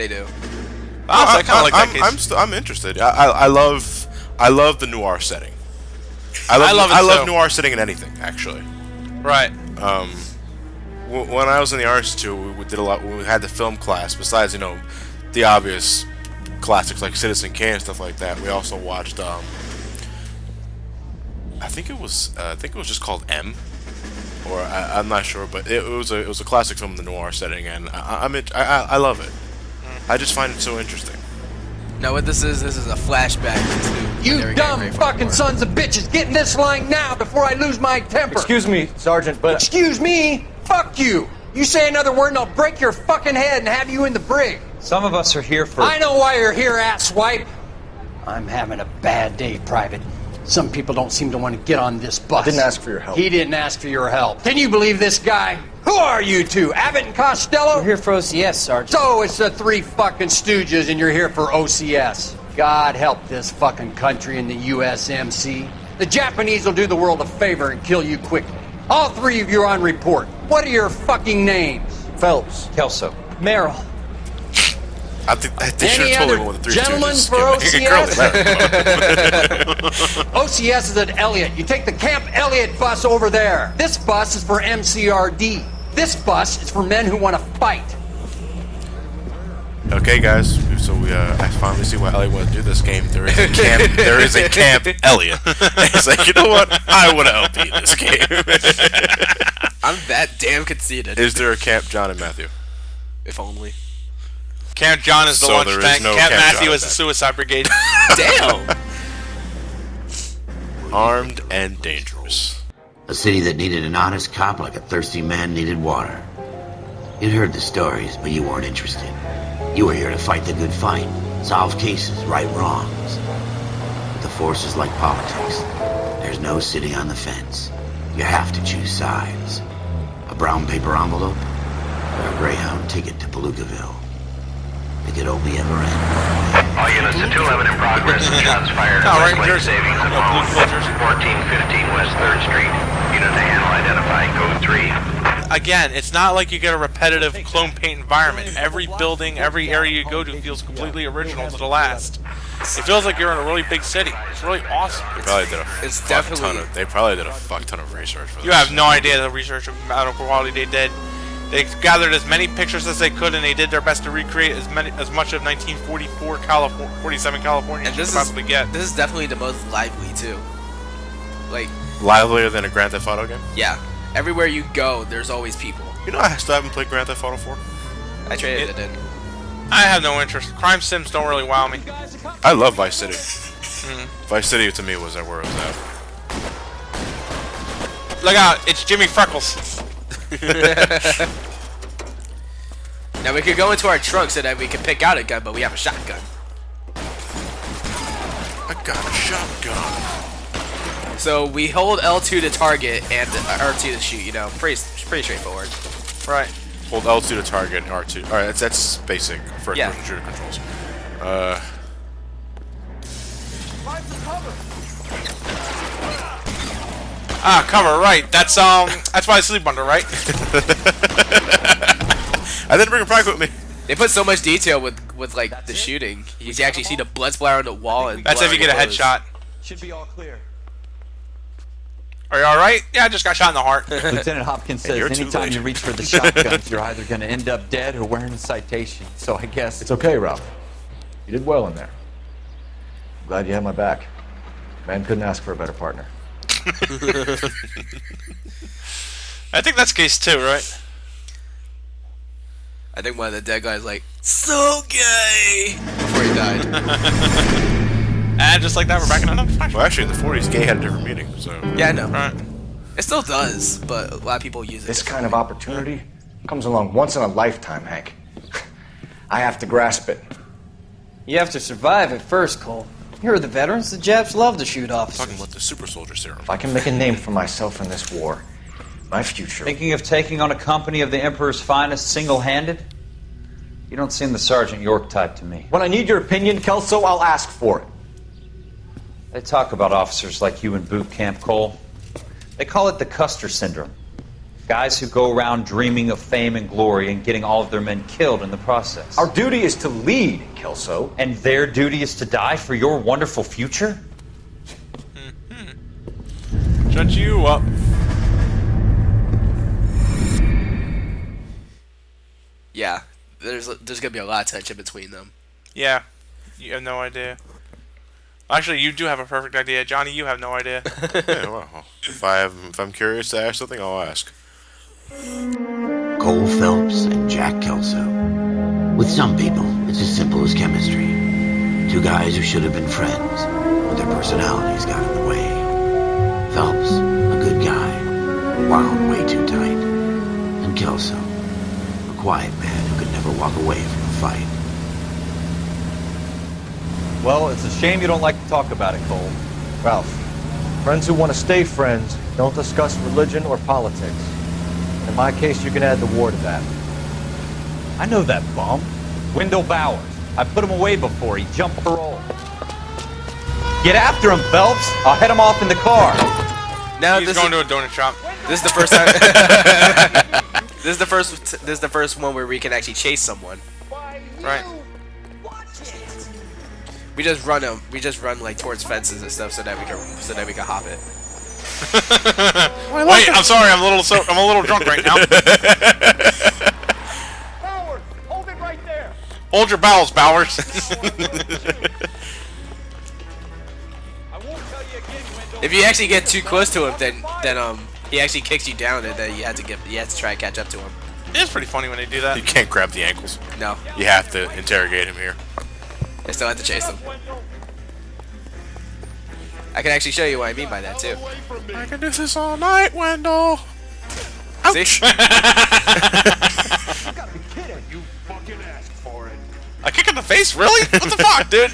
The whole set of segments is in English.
They do. I kind of like that case. I'm interested. I love the noir setting. I love noir setting in anything, actually. Right. When I was in the Art Institute, we did a lot. We had the film class. Besides, the obvious classics like Citizen Kane and stuff like that, we also watched. I think it was just called M, or I'm not sure, but it was a classic film in the noir setting, and I love it. I just find it so interesting. No, what this is a flashback to You dumb fucking sons of bitches! Get in this line now before I lose my temper! Excuse me, Sergeant, but... Excuse me? Fuck you! You say another word and I'll break your fucking head and have you in the brig! Some of us are here for... I know why you're here, asswipe! I'm having a bad day, Private. Some people don't seem to want to get on this bus. I didn't ask for your help. He didn't ask for your help. Can you believe this guy? Who are you two? Abbott and Costello? We're here for OCS, Sergeant. So it's the three fucking stooges and you're here for OCS. God help this fucking country and the USMC. The Japanese will do the world a favor and kill you quickly. All three of you are on report. What are your fucking names? Phelps. Kelso. Merrill. I think they should have told everyone the three gentlemen stooges. for OCS? OCS is at Elliot. You take the Camp Elliot bus over there. This bus is for MCRD. This bus is for men who want to fight. Okay, guys. So I finally see why Elliot wants to do this game. There is a camp. There is a Camp Elliot. It's like, you know what? I want to help you in this game. I'm that damn conceited. Is there a Camp John and Matthew? If only. Camp John is the So lunch there is tank. no Camp Camp Matthew John is the then. suicide brigade. Damn. Armed and dangerous. A city that needed an honest cop like a thirsty man needed water. You'd heard the stories, but you weren't interested. You were here to fight the good fight, solve cases, right wrongs. But the force is like politics. There's no sitting on the fence. You have to choose sides. A brown paper envelope or a Greyhound ticket to Palookaville. It could only ever end. All units to 211 in progress. Shots fired. Oh, right in Lake Jersey. Savings at No, blue home. filters. 1415 West 3rd Street. Unit to handle identifying code 3. Again, it's not like you get a repetitive clone paint environment. Every building, every area you go to feels completely original to the last. It feels like you're in a really big city. It's really awesome. They probably did a It's fuck definitely- ton of. They probably did a fuck ton of research for this. You have no idea the research amount of quality they did. They gathered as many pictures as they could, and they did their best to recreate as much of 1944 47 California as And you this could possibly get. This is definitely the most lively too. Like, livelier than a Grand Theft Auto game. yeah, everywhere you go, there's always people. You know, I still haven't played Grand Theft Auto 4. I traded it in. I have no interest. Crime sims don't really wow me. I love Vice City. Vice City to me was where it was at. Look out, it's Jimmy Freckles. Now we could go into our trunk so that we can pick out a gun, but we have a shotgun. I got a shotgun. So we hold L2 to target and R2 to shoot. You know, pretty straightforward. Right. Hold L2 to target and R2. All right, that's basic first-person shooter controls. Ah, cover, right. That's why I sleep under, right? I didn't bring a prize with me. They put so much detail with like the shooting. You can actually see the blood splatter on the wall. And That's if you get a headshot. Should be all clear. Are you alright? Yeah, I just got shot in the heart. Lieutenant Hopkins you're says too anytime late. you reach for the shotguns, you're either going to end up dead or wearing a citation. So I guess It's okay, Ralph. You did well in there. I'm glad you had my back. Man couldn't ask for a better partner. I think that's case 2, right? I think one of the dead guys like, so gay, before he died. And just like that, we're back in another flashback. Well, actually, in the 40s, gay had a different meaning. So Yeah, I know. Right. It still does, but a lot of people use it. This kind of opportunity comes along once in a lifetime, Hank. I have to grasp it. You have to survive it first, Cole. Here are the veterans. The Japs love to shoot officers. talking about the super soldier serum. If I can make a name for myself in this war, my future... Thinking of taking on a company of the Emperor's finest single-handed? You don't seem the Sergeant York type to me. When I need your opinion, Kelso, I'll ask for it. They talk about officers like you in boot camp, Cole. They call it the Custer syndrome. Guys who go around dreaming of fame and glory and getting all of their men killed in the process. Our duty is to lead, Kelso. And their duty is to die for your wonderful future? Shut you up. Yeah, there's gonna be a lot of tension between them. Yeah, you have no idea. Actually, you do have a perfect idea, Johnny. You have no idea. Yeah, well, if I'm curious to ask something, I'll ask. Cole Phelps and Jack Kelso. With some people, it's as simple as chemistry. Two guys who should have been friends, but their personalities got in the way. Phelps, a good guy, wound way too tight. And Kelso, a quiet man who could never walk away from a fight. Well, it's a shame you don't like to talk about it, Cole. Ralph, friends who want to stay friends don't discuss religion or politics. In my case, you can add the war to that. I know that bum. Wendell Bowers. I put him away before. He jumped parole. Get after him, Phelps. I'll head him off in the car. Now He's going to a donut shop. This is the first time. This is the first one where we can actually chase someone. Right. We just run them. We just run like towards fences and stuff so that we can hop it. Wait, I'm sorry. I'm a little drunk right now. Bowers, hold it right there. Hold your bowels, Bowers. If you actually get too close to him, then he actually kicks you down, and then you have to try and catch up to him. It's pretty funny when they do that. You can't grab the ankles. No, You have to interrogate him here. I still have to chase them. I can actually show you what I mean by that too. I can do this all night, Wendell. See? A kick in the face? Really? What the fuck, dude?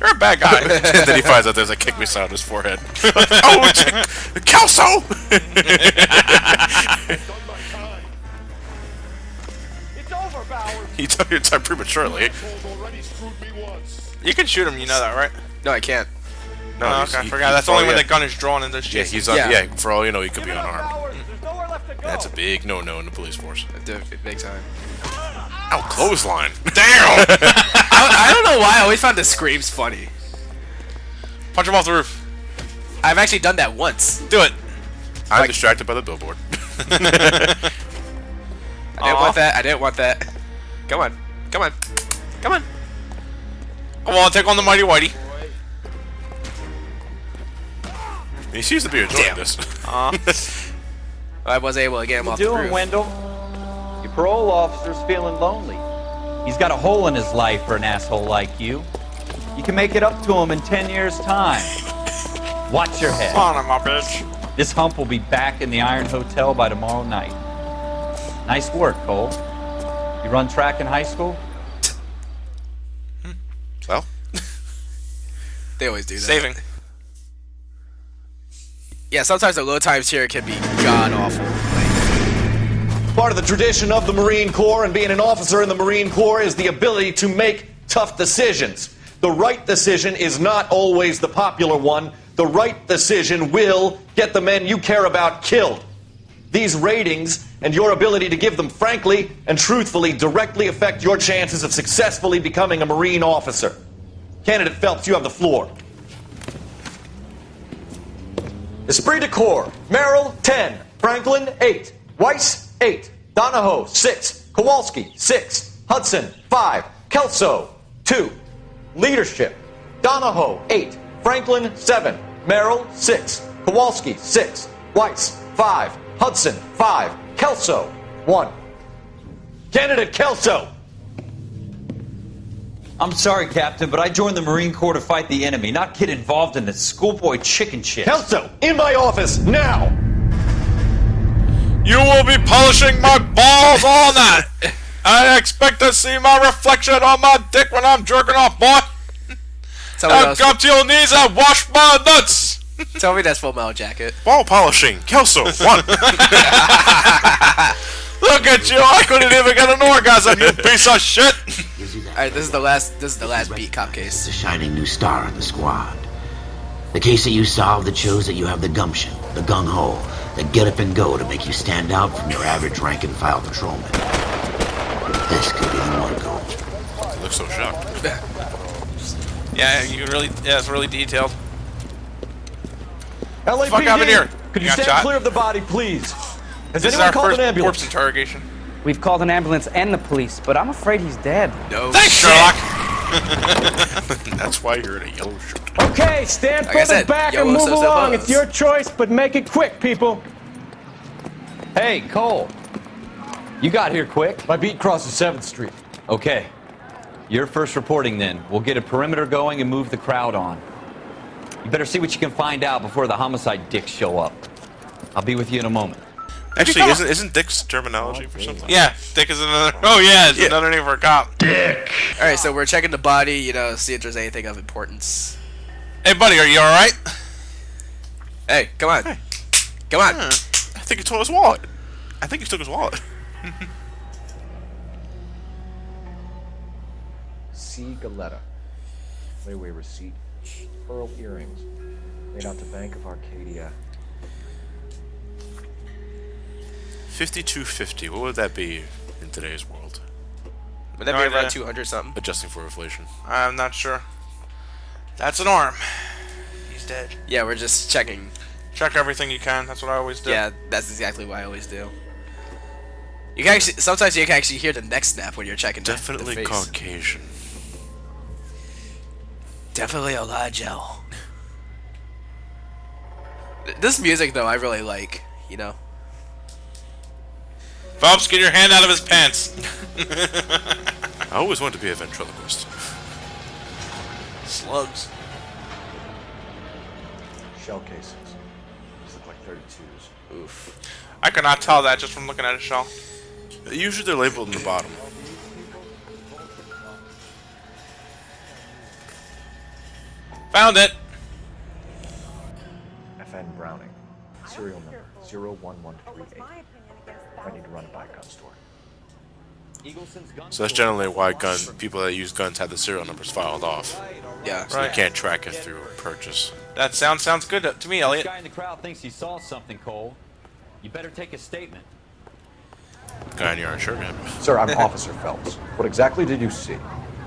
You're a bad guy. And then he finds out there's a kick missile on his forehead. Oh, Kelso! It's over, Bowers. He took your time prematurely. You can shoot him, you know that, right? No, I can't. No, Oh, okay, I forgot. That's only when the gun is drawn in this Yeah, chase. he's Yeah. for all you know, he could be unarmed. Bowers, there's nowhere left to go. That's a big no-no in the police force. Big time. Ow, clothesline. Damn! I don't know why I always found the screams funny. Punch him off the roof. I've actually done that once. Do it. I'm distracted by the billboard. I didn't want that. I didn't want that. Come on. Come on. Come on. Come on, take on the mighty whitey. He seems to be enjoying this. I was able to get him off the Doing, roof. Wendell? Your parole officer's feeling lonely. He's got a hole in his life for an asshole like you. You can make it up to him in 10 years' time. Watch your head. Son of a bitch. This hump will be back in the Iron Hotel by tomorrow night. Nice work, Cole. You run track in high school? Well, They always do that. Saving. Yeah, sometimes the low times here can be god awful. Part of the tradition of the Marine Corps and being an officer in the Marine Corps is the ability to make tough decisions. The right decision is not always the popular one. The right decision will get the men you care about killed. These ratings and your ability to give them frankly and truthfully directly affect your chances of successfully becoming a Marine officer. Candidate Phelps, you have the floor. Esprit de Corps, Merrill, 10. Franklin, 8. Weiss, 8. Donahoe, 6. Kowalski, 6. Hudson, 5. Kelso, 2. Leadership, Donahoe, 8. Franklin, 7. Merrill, 6. Kowalski, 6. Weiss, 5. Hudson, 5. Kelso, 1. Candidate Kelso. I'm sorry, Captain, but I joined the Marine Corps to fight the enemy, not get involved in this schoolboy chicken shit. Kelso, in my office, now! You will be polishing my balls all night. I expect to see my reflection on my dick when I'm jerking off, boy. Now come to your knees and wash my nuts. Tell me that's Full Metal Jacket. ball polishing. Kelso, 1. Look at you! I couldn't even get an orgasm, you piece of shit. Alright, this is the last beat cop case. It's a shining new star in the squad. The case that you solved that shows that you have the gumption, the gung-ho, The get up and go to make you stand out from your average rank and file patrolman. This could be the one goal. You look so shocked. Yeah, you can really. Yeah, it's really detailed. LAPD, Fuck happened here? could you You got stand shot? clear of the body, please? Has This is anyone our called first an ambulance? corpse interrogation. We've called an ambulance and the police, but I'm afraid he's dead. No. Thanks, Sherlock. That's why you're in a yellow shirt. Okay, stand Like I further said, back and YOLO move so along. suppose. It's your choice, but make it quick, people. Hey, Cole. You got here quick. My beat crosses 7th Street. Okay. You're first reporting then. We'll get a perimeter going and move the crowd on. You better see what you can find out before the homicide dicks show up. I'll be with you in a moment. Actually, isn't Dick's terminology for something? Yeah, Dick is another. Oh yeah, it's another name for a cop. Dick. All right, so we're checking the body. You know, see if there's anything of importance. Hey, buddy, are you all right? Hey, come on. Come on. I think he took his wallet. I think he took his wallet. C. Galetta. Layaway receipt. Pearl earrings. Made out to Bank of Arcadia. 5250. What would that be in today's world? Would that No be idea. around 200 something? Adjusting for inflation. I'm not sure. That's an arm. He's dead. Yeah, we're just checking. Check everything you can. That's what I always do. Yeah, that's exactly what I always do. You can actually sometimes you can actually hear the neck snap when you're checking. Definitely the face. Caucasian. Definitely a lot of gel. This music though, I really like. You know. Phelps, get your hand out of his pants. I always wanted to be a ventriloquist. Slugs. Shell casings. These look like 32s. Oof. I could not tell that just from looking at a shell. Usually they're labeled in the bottom. Found it. FN Browning. Serial number 01138. I need to run it by a gun store. So that's generally why people that use guns have the serial numbers filed off. Yeah. So you can't track it through a purchase. That sounds good to me, Elliot. This guy in the crowd thinks he saw something, Cole. You better take a statement. Guy in your orange shirt, man. Sir, I'm Officer Phelps. What exactly did you see?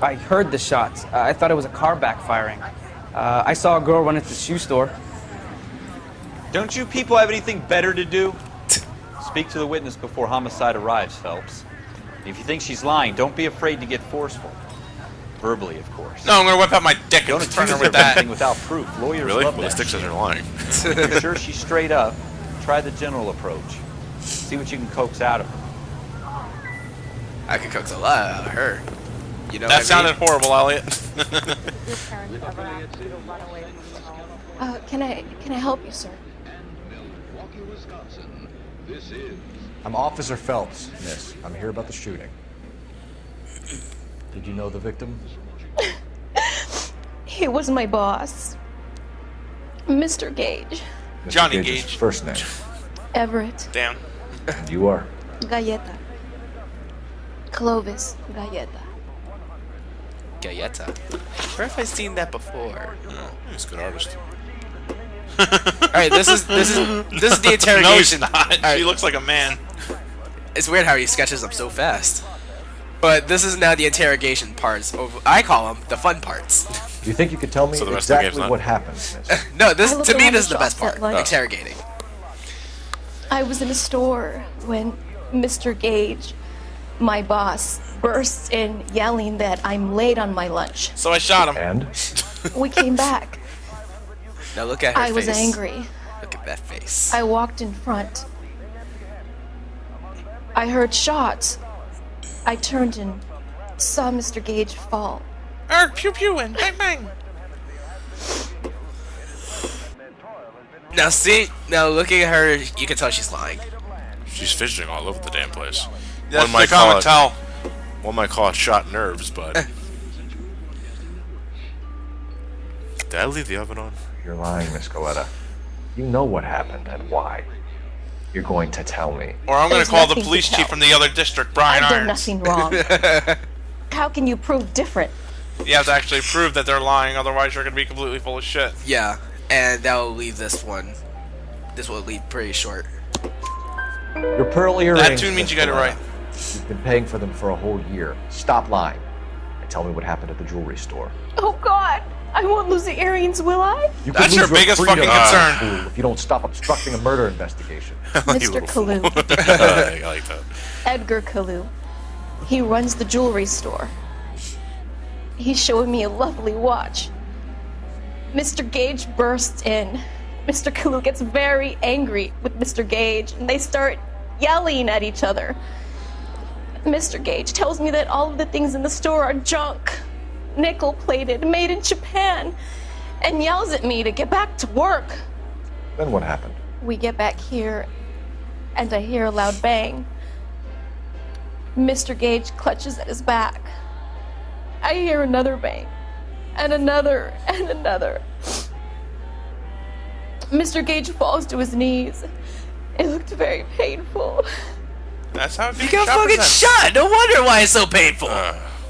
I heard the shots. I thought it was a car backfiring. I saw a girl run into the shoe store. Don't you people have anything better to do? Speak to the witness before homicide arrives, Phelps. If you think she's lying, don't be afraid to get forceful. Verbally, of course. No, I'm gonna whip out my dick Don't and turn accuse her her with of that. anything without proof. Lawyers Really? love Ballistic that. says you're lying. If you're sure she's straight up, try the general approach. See what you can coax out of her. I could coax a lot out of her. You know. That what sounded I mean? horrible, Elliot. Can I help you, sir? I'm Officer Phelps, miss. I'm here about the shooting. Did you know the victim? He was my boss, Mr. Gage. Mr. Johnny Gage's Gage. first name. Everett. Damn. And you are? Galleta. Clovis Galleta. Galleta. Where have I seen that before? He's a good artist. Alright, this is the interrogation. No, he's not. Alright. She looks like a man. It's weird how he sketches them so fast. But this is now the interrogation parts. I call them the fun parts. Do you think you could tell me So the rest of the game's exactly not? what happened, miss? No, I this looked to me around this is the the best shops part. at lunch. Interrogating. I was in a store when Mr. Gage, my boss, bursts in yelling that I'm late on my lunch. So I shot him. And? We came back. Now look at her I face. was angry. Look at that face. I walked in front. I heard shots. I turned and saw Mr. Gage fall. Pew pew and bang bang. Now see, now looking at her, you can tell she's lying. She's fidgeting all over the damn place. That's One might the common call it- tell. One might call it shot nerves, but... Did I leave the oven on? You're lying, Miss Galetta. You know what happened and why. You're going to tell me. Or I'm gonna There's call the nothing to police chief tell. from the other district, Brian I've done Irons. nothing wrong. How can you prove different? You have to actually prove that they're lying, otherwise you're gonna be completely full of shit. Yeah, and that will leave this one. This will leave pretty short. Your pearl earrings. That tune means you got it right. You've been paying for them for a whole year. Stop lying and tell me what happened at the jewelry store. Oh God, I won't lose the earrings, will I? You That's could your lose biggest freedom, fucking concern. fool, if you don't stop obstructing a murder investigation. Mr. Kalu. I like that. Edgar Kalu. He runs the jewelry store. He's showing me a lovely watch. Mr. Gage bursts in. Mr. Kalu gets very angry with Mr. Gage, and they start yelling at each other. Mr. Gage tells me that all of the things in the store are junk, nickel-plated, made in Japan, and yells at me to get back to work. Then what happened? We get back here, and I hear a loud bang. Mr. Gage clutches at his back. I hear another bang, and another, and another. Mr. Gage falls to his knees. It looked very painful. That's how You got fucking shot! No wonder why it's so painful!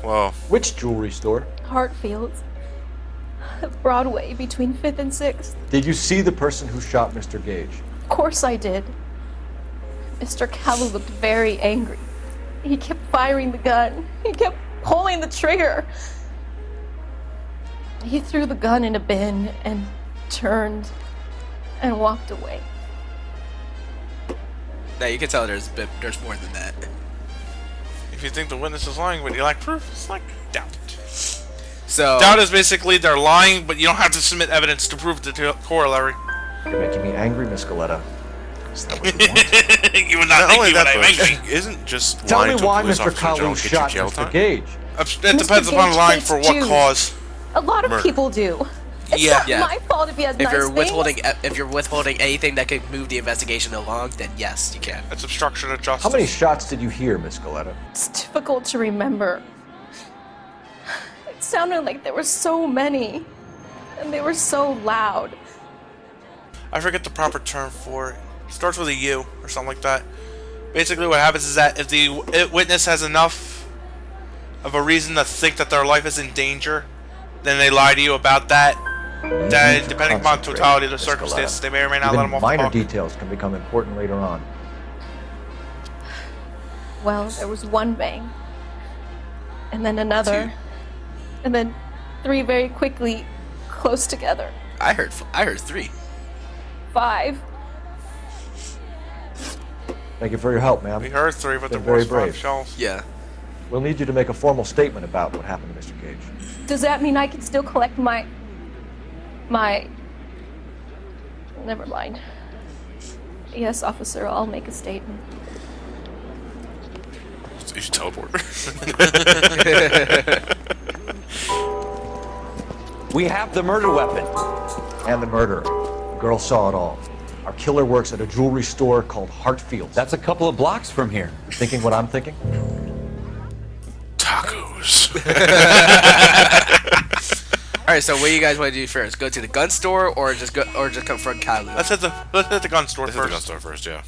Well... Which jewelry store? Hartfield's. Broadway, between 5th and 6th. Did you see the person who shot Mr. Gage? Of course I did. Mr. Kalu looked very angry. He kept firing the gun. He kept pulling the trigger. He threw the gun in a bin and turned and walked away. Now you can tell there's more than that. If you think the witness is lying, but you lack proof, it's like doubt. So doubt is basically they're lying, but you don't have to submit evidence to prove the corollary. You're making me angry, Miss Galetta. Is that what you want? You would not think only me that, when I'm though, angry. Isn't just Tell lying me to a why police Mr. officer in general Kalu get you shot jail Mr. time? Gage. It depends upon Gage lying hates for what Jews. cause. A lot of Murder. people do. It's Yeah. not Yeah. my fault if he has if nice you're things. withholding anything that could move the investigation along, then yes, you can. It's obstruction of justice. How many shots did you hear, Miss Galetta? It's difficult to remember. It sounded like there were so many, and they were so loud. I forget the proper term for it. It starts with a U or something like that. Basically what happens is that if the witness has enough of a reason to think that their life is in danger, then they lie to you about that. Then, depending upon totality of the circumstances, they may or may not let them off the minor hook. details can become important later on. Well, there was one bang, and then another, and then 3 very quickly, close together. I heard 3. 5. Thank you for your help, ma'am. We heard 3, but there Been very was 5 brave. shells. Yeah. We'll need you to make a formal statement about what happened to Mr. Gage. Does that mean I can still collect my... Never mind. Yes, officer, I'll make a statement. You should teleport. We have the murder weapon. And the murderer. The girl saw it all. Our killer works at a jewelry store called Hartfield's. That's a couple of blocks from here. You thinking what I'm thinking? Tacos. All right, so what do you guys want to do first? Go to the gun store or just confront Kalu? Let's hit the gun store Let's hit the first. gun store first, yeah.